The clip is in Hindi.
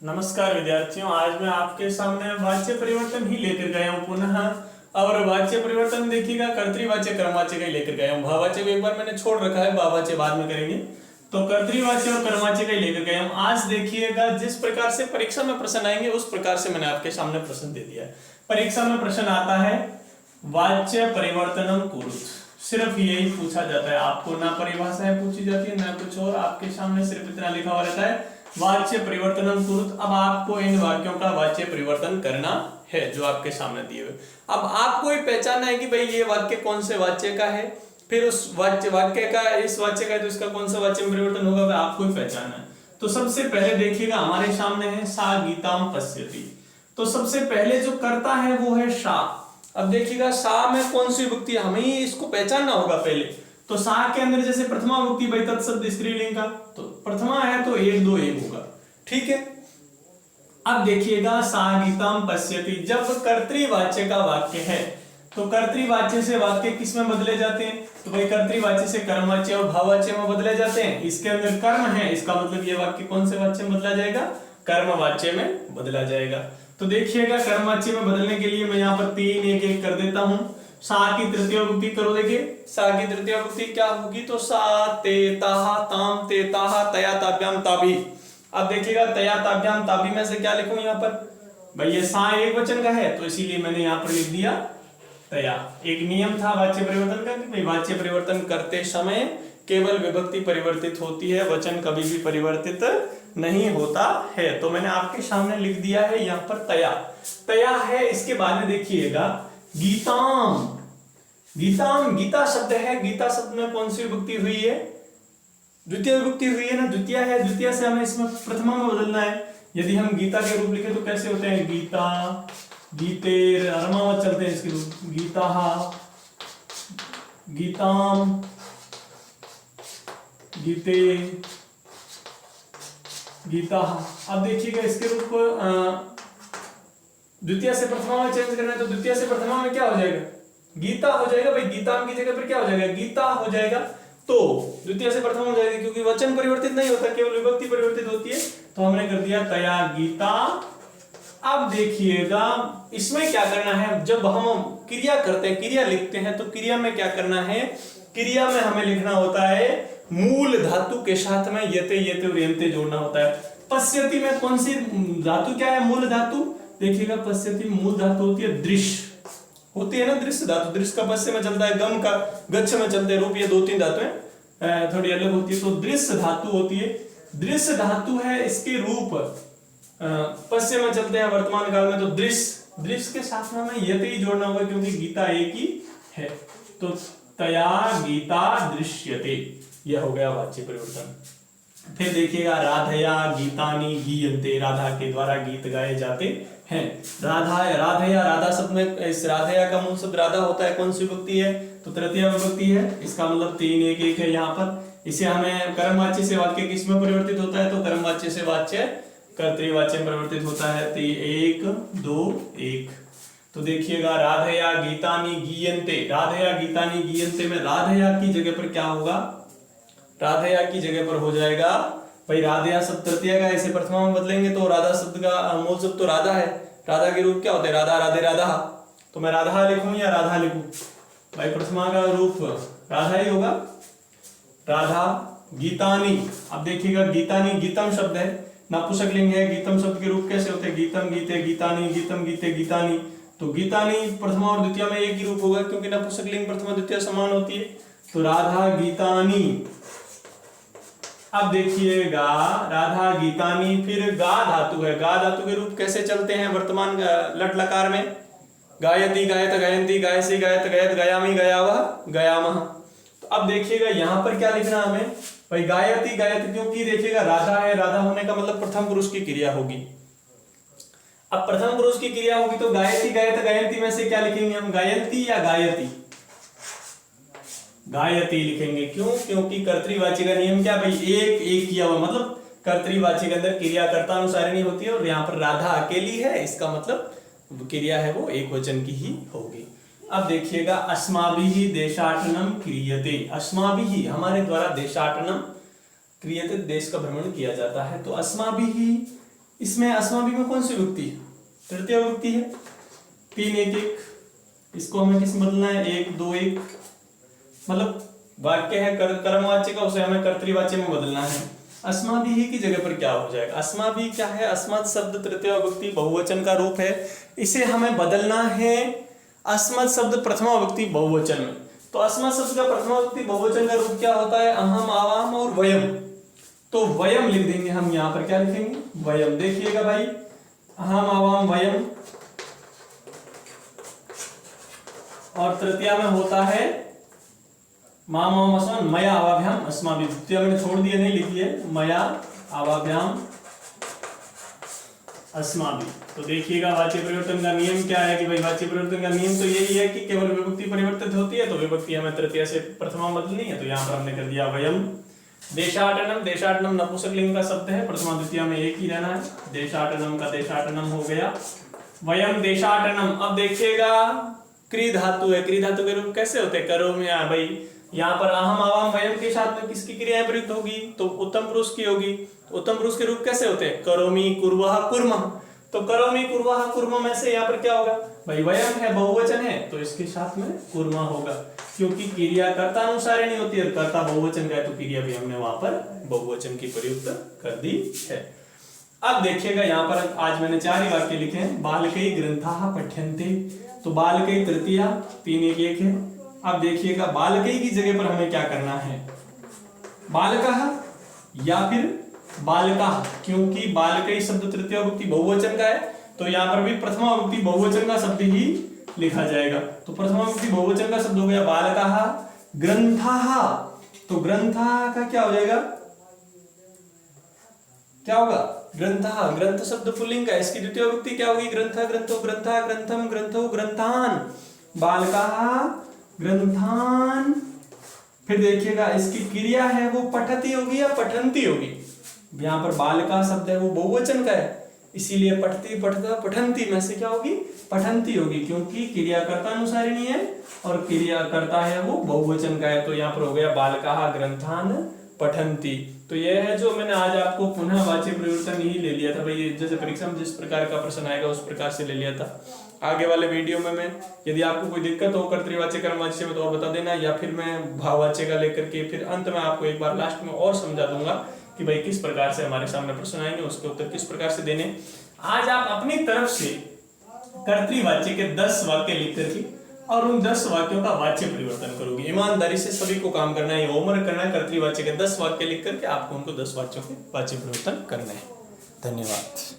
नमस्कार विद्यार्थियों, आज मैं आपके सामने वाच्य परिवर्तन ही लेकर गया हूँ पुनः। और वाच्य परिवर्तन देखिएगा, कर्तृवाच्य कर्मवाच्य का ही लेकर गया हूँ। भाववाच्य को एक बार मैंने छोड़ रखा है, भाववाच्य बाद में करेंगे। तो कर्तृवाच्य और कर्मवाच्य का ही लेकर गया हूँ। आज देखिएगा, जिस प्रकार से परीक्षा में प्रश्न आएंगे उस प्रकार से मैंने आपके सामने प्रश्न दे दिया है। परीक्षा में प्रश्न आता है वाच्य परिवर्तनम कुरुत, सिर्फ यही पूछा जाता है। आपको ना परिभाषाएं पूछी जाती है ना कुछ और, आपके सामने सिर्फ इतना लिखा हुआ रहता है वाच्य परिवर्तनम कुरुत। अब आपको इन वाक्यों का वाच्य परिवर्तन करना है जो आपके सामने दिए हुए। अब आपको ये पहचानना है कि भाई ये वाक्य कौन से वाच्य का है, फिर उस वाक्य का इस वाच्य का है तो इसका कौन सा वाच्य में परिवर्तन होगा वह आपको ही पहचानना है। तो सबसे पहले देखिएगा, हमारे सामने है सा गीताम पश्यति। तो सबसे पहले जो करता है वो है सा। अब देखिएगा सा में कौन सी विभक्ति, हमें ही इसको पहचानना होगा पहले। तो सा के अंदर जैसे प्रथमा विभक्ति भाई तत्शब्द स्त्रीलिंग का, तो प्रथमा है तो एक दो एक होगा, ठीक है। अब देखिएगा सा गीताम पश्यति, जब कर्तृवाच्य का वाक्य है तो कर्तृवाच्य से वाक्य किस में बदले जाते हैं, तो भाई कर्तृवाच्य से कर्मवाच्य और भाववाच्य में बदले जाते हैं। इसके अंदर कर्म है, इसका मतलब ये वाक्य कौन से वाच्य में बदला जाएगा, कर्मवाच्य में बदला जाएगा। तो देखिएगा कर्मवाच्य में बदलने के लिए मैं यहाँ पर 3 एक एक कर देता हूं। सा की तृतीय विभक्ति करो, देखिए सा की तृतीय विभक्ति क्या होगी, तो सा ते ताहा ताम ते ताहा तया ताभ्याम ताभी। अब देखिएगा तया ताभ्याम ताभी में से क्या लिखूं यहाँ पर, भाई ये सा एक वचन का है तो इसीलिए मैंने यहाँ पर लिख दिया तया। एक नियम था वाच्य परिवर्तन का कि भाई वाच्य परिवर्तन करते समय केवल विभक्ति परिवर्तित होती है, वचन कभी भी परिवर्तित नहीं होता है। तो मैंने आपके सामने लिख दिया है यहाँ पर तया। तया है, इसके बाद में देखिएगा गीताम। गीताम गीता शब्द है, गीता शब्द में कौन सी विभक्ति हुई है, द्वितीय विभक्ति हुई है ना, द्वितीय है। द्वितीय से हमें इसमें प्रथमा में बदलना है। यदि हम गीता के रूप लिखे तो कैसे होते हैं, गीता गीतेर, अरमावत चलते हैं इसके रूप, गीता गीताम गीते गीता। अब देखिएगा इसके रूप को द्वितीय से प्रथमा में चेंज करना है, तो द्वितीय से प्रथमा में क्या हो जाएगा, गीता हो जाएगा। भाई गीताम की जगह पर क्या हो जाएगा, गीता हो जाएगा। तो द्वितीय से प्रथम हो जाएगा क्योंकि वचन परिवर्तित नहीं होता, केवल विभक्ति परिवर्तित होती है। तो हमने कर दिया तया गीता। अब देखिएगा इसमें क्या करना है, जब हम क्रिया करते हैं, क्रिया लिखते हैं, तो क्रिया में क्या करना है, क्रिया में हमें लिखना होता है मूल धातु के साथ में यते यते और यन्ते जोड़ना होता है। पश्यति में कौन सी धातु क्या है, मूल धातु। देखिएगा पश्यति मूल धातु होती है दृश्य, होती है ना दृश्य धातु। दृश्य का पश्य में चलता है, गम का गच्छ में चलते हैं रूप, ये 2-3 धातुएं थोड़ी अलग होती है। तो दृश्य धातु होती है, दृश्य धातु है, इसके रूप पश्य में चलते हैं वर्तमान काल में। तो दृश्य, दृश्य के साथ में हमें यते ही जोड़ना होगा क्योंकि गीता एक ही है। तो तया गीता दृश्यते, यह हो गया वाच्य परिवर्तन। फिर देखिएगा राधया गीतानि गीयन्ते, राधा के द्वारा गीत गाए जाते हैं। राधा, राधया, राधा शब्द में इस राधया का मूल शब्द राधा होता है, कौन सी विभक्ति है, तो तृतीय विभक्ति है। इसका मतलब 3 एक एक है यहाँ पर। इसे हमें कर्मवाच्य से वाक्य किसमें परिवर्तित होता है, तो कर्मवाच्य से वाच्य कर्तृवाच्य में परिवर्तित होता है। तो 1 2 1। तो देखिएगा राधया गीतानि गीयन्ते, राधया गीतानि गीयन्ते में राधया की जगह पर क्या होगा, राधया की जगह पर हो जाएगा भाई राधया शब्द तृतीय का, इसे प्रथमा में बदलेंगे तो राधा शब्द का मूल शब्द तो राधा है। राधा के रूप क्या होते हैं, राधा राधे राधा। तो मैं राधा लिखूं या राधा लिखूं, भाई प्रथमा का रूप राधा ही होगा, राधा। गीतानि, अब देखिएगा गीतानि गीतम शब्द है, नपुंसक लिंग है। गीतम शब्द के रूप कैसे होते हैं, गीतम गीते गीतानि, गीतम गीते गीतानि। तो गीतानि प्रथमा और द्वितीय में एक ही रूप होगा क्योंकि नपुंसक लिंग प्रथमा द्वितीय समान होती है। तो राधा गीतानि। अब देखिएगा राधा गीतानि, फिर गा धातु है, गा धातु के रूप कैसे चलते हैं वर्तमान लट लकार में, गायति गायत गायन्ति गायसी गायत गायत गायामि गायावः गायामः। तो अब देखिएगा यहाँ पर क्या लिखना हमें, भाई गायति गायत, क्योंकि देखिएगा राधा है, राधा होने का मतलब प्रथम पुरुष की क्रिया होगी। अब प्रथम पुरुष की क्रिया होगी तो गायति गायत गायन्ति में से क्या लिखेंगे हम, गायन्ति या गायति, गायति लिखेंगे। क्यों, क्योंकि कर्तृवाच्य का नियम क्या भाई, एक एक किया हुआ, मतलब कर्तृवाच्य के अंदर क्रिया कर्ता अनुसारिणी होती है और यहाँ पर राधा अकेली है, इसका मतलब क्रिया है वो एक वचन की ही होगी। अब देखिएगा अस्माभिः देशाटनम क्रियते, अस्माभिः हमारे द्वारा देशाटनम क्रियते, देश का भ्रमण किया जाता है। तो अस्माभिः इसमें अस्माभि में कौन सी विभक्ति है? तृतीय विभक्ति है। 3 1 1, इसको हमें किस बदलना है? 1 2 1, मतलब वाक्य है कर्मवाच्य का, उसे हमें कर्तृवाच्य में बदलना है। अस्माभि की जगह पर क्या हो जाएगा? अस्माभि क्या है? अस्मत् शब्द तृतीय विभक्ति बहुवचन का रूप है, इसे हमें बदलना है अस्मत् शब्द प्रथमा विभक्ति बहुवचन में। तो अस्मत् शब्द का प्रथमा विभक्ति बहुवचन का रूप क्या होता है? अहम, आवाम और वयम। तो वयम लिख देंगे हम यहां पर। क्या लिखेंगे? वयम। देखिएगा भाई, अहम, आवाम, वयम। और तृतीया में होता है माम, आवाम, अस्मान, मया, आवाभ्याम, अस्माभि। द्वितीय मैंने छोड़ दिया, नहीं लिखी है, मया, आवाभ्याम, अस्माभि। तो देखिएगा वाच्य परिवर्तन का नियम क्या है कि भाई वाच्य परिवर्तन का नियम तो यही है कि केवल विभक्ति परिवर्तित होती है, तो विभक्ति हमें तृतीया से प्रथमा बदलनी है। तो यहाँ पर हमने कर दिया वयम। देशाटनम, देशाटनम नपुंसकलिंग का शब्द है, प्रथमा द्वितीया में एक ही रहना है। देशाटनम का देशाटनम हो गया। वयम देशाटनम। अब देखिएगा क्री धातु है, क्री धातु के रूप कैसे होते हैं? करो में भाई यहाँ पर अहम, आवाम, वयम के साथ में किसकी क्रियाएं प्रयुक्त होगी? तो उत्तम पुरुष की होगी। उत्तम पुरुष के रूप कैसे होते हैं? करोमि, कुर्वः, कुर्मः। तो करोमि, कुर्वः, कुर्मः में से यहाँ पर क्या होगा? भाई वयम है, बहुवचन है, तो इसके साथ में कुर्मा होगा, क्योंकि क्रिया कर्ता अनुसारिणी होती है, कर्ता बहुवचन का है, तो क्रिया भी हमने वहां पर बहुवचन की प्रयुक्त कर दी है। अब देखिएगा यहाँ पर आज मैंने 4 ही वाक्य लिखे हैं। बालकै ग्रंथाः पठ्यन्ते, तो बालकै तृतीया, 3 1 1 है। अब देखिएगा बालकै की जगह पर हमें क्या करना है? बालकः या फिर बालकाः, क्योंकि बालकै शब्द तृतीय विभक्ति बहुवचन का है, तो यहाँ पर भी प्रथमा विभक्ति बहुवचन का शब्द ही लिखा जाएगा। तो प्रथमा विभक्ति बहुवचन का शब्द हो गया बालकाः। ग्रंथाः, तो ग्रंथाः का क्या हो जाएगा? क्या होगा? ग्रंथाः। ग्रंथ शब्द पुल्लिंग का, इसकी द्वितीय विभक्ति क्या होगी? ग्रंथ, ग्रंथो, ग्रंथा, ग्रंथम, ग्रंथो, ग्रंथान। बालकाः ग्रंथान। फिर देखिएगा इसकी क्रिया है वो पठती होगी या पठंती होगी? यहाँ पर बालका शब्द है वो बहुवचन का है, इसीलिए पठती, पठता, पठंती में से क्या होगी? पठंती होगी, क्योंकि क्रिया कर्ता अनुसारिणी है और क्रिया करता है वो बहुवचन का है। तो यहाँ पर हो गया बालकाः ग्रंथान पठंती। तो यह है जो मैंने आज आपको पुनः वाच्य परिवर्तन ही ले लिया था भाई, जैसे परीक्षा में जिस प्रकार का प्रश्न आएगा उस प्रकार से ले लिया था। आगे वाले वीडियो में मैं, यदि आपको कोई दिक्कत हो कर्तृवाच्य कर्मवाच्य में, तो आप बता देना, या फिर मैं भाववाच्य का लेकर के फिर अंत में आपको एक बार लास्ट में और समझा दूंगा कि भाई किस प्रकार से हमारे सामने प्रश्न आएंगे, उसके उत्तर किस प्रकार से देने। आज आप अपनी तरफ से कर्तृवाच्य के 10 वाक्य लिख करके और उन 10 वाक्यों का वाच्य परिवर्तन करोगे। ईमानदारी से सभी को काम करना है, ये होमवर्क करना है। कर्तृवाच्य के 10 वाक्य लिख करके आपको उनको 10 वाक्यों के वाच्य परिवर्तन करना है। धन्यवाद।